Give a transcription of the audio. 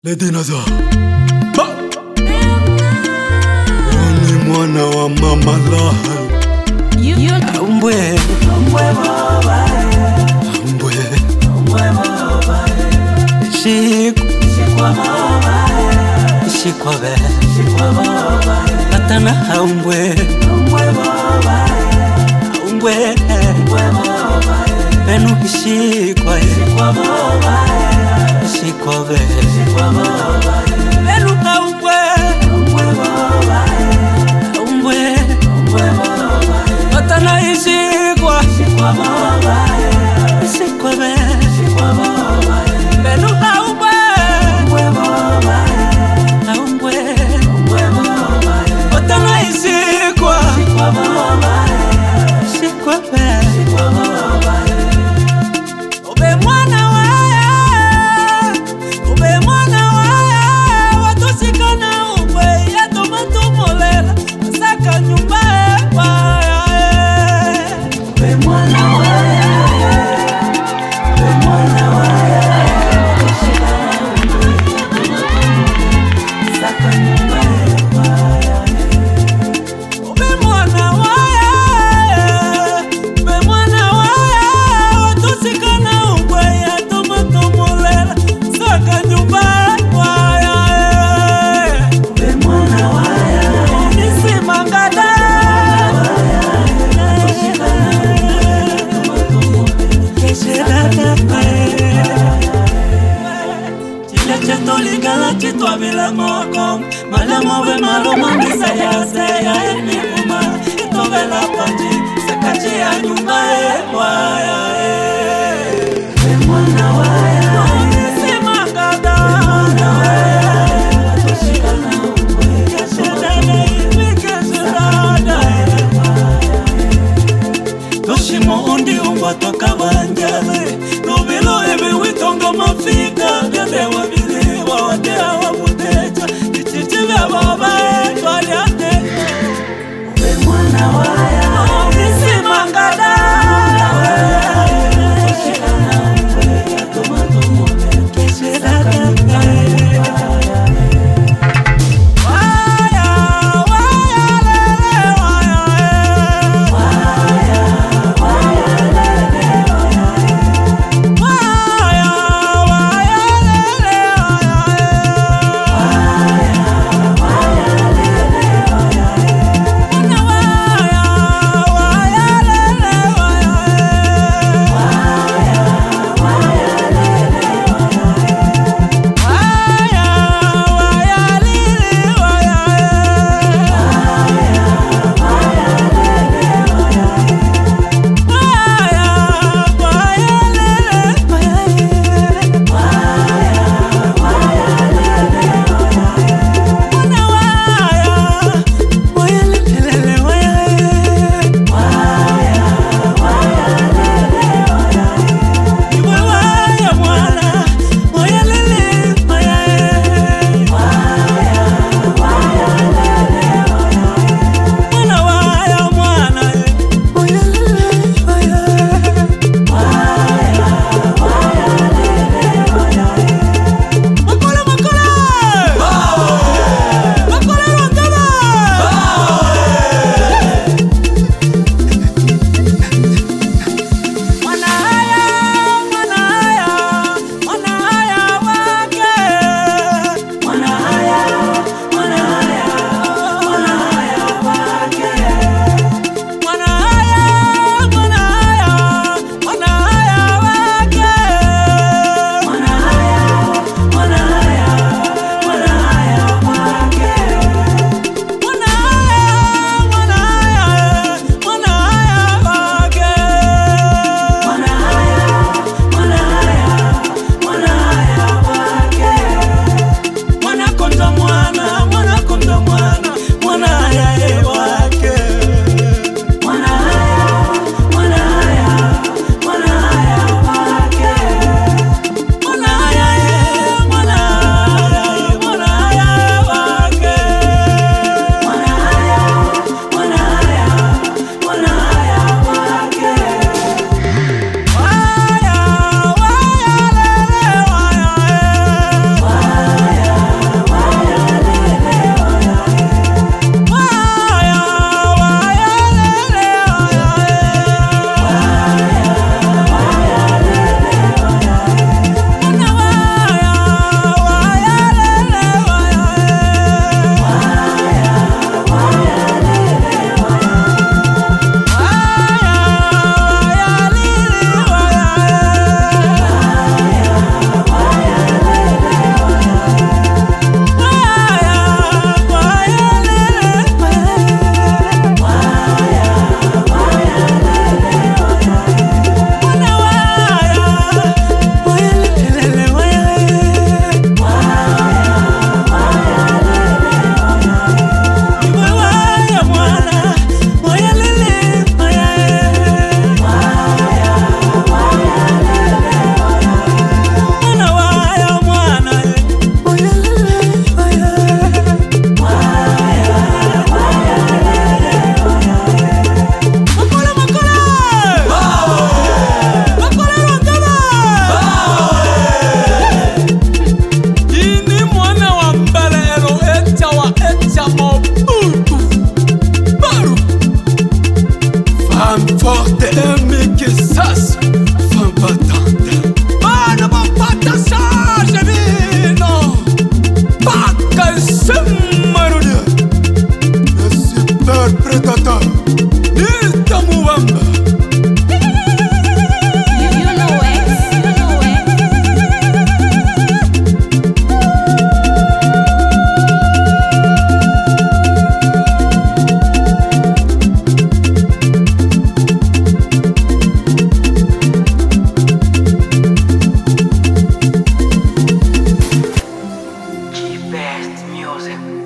Les dinosaures. Ni mwana wa mama laha. Umbwe Shikwabe Atana umbwe Benu shikwabe Benu umbwe Atana ishikwa Shikwabe Benu Atana ishikwa Shikwabe Ube mwana watusikana umbwe Yatoma tumolela Saka nyumba Ube mwana Chitwa bila moko Malamo we maloma misaya seya enimuma Itobe la panji Sakachi ya nyumba waya We mwana waya Sima gada We mwana waya Toshikana umbwe Kashedane imi kashedada Toshimo undi umbwa toka banjale Nubilo ebe witongo mafika Gyadewa bili Wawadea wabuteja Nichichivya baba etu aliate Ube mwana waya Nisi mangada music.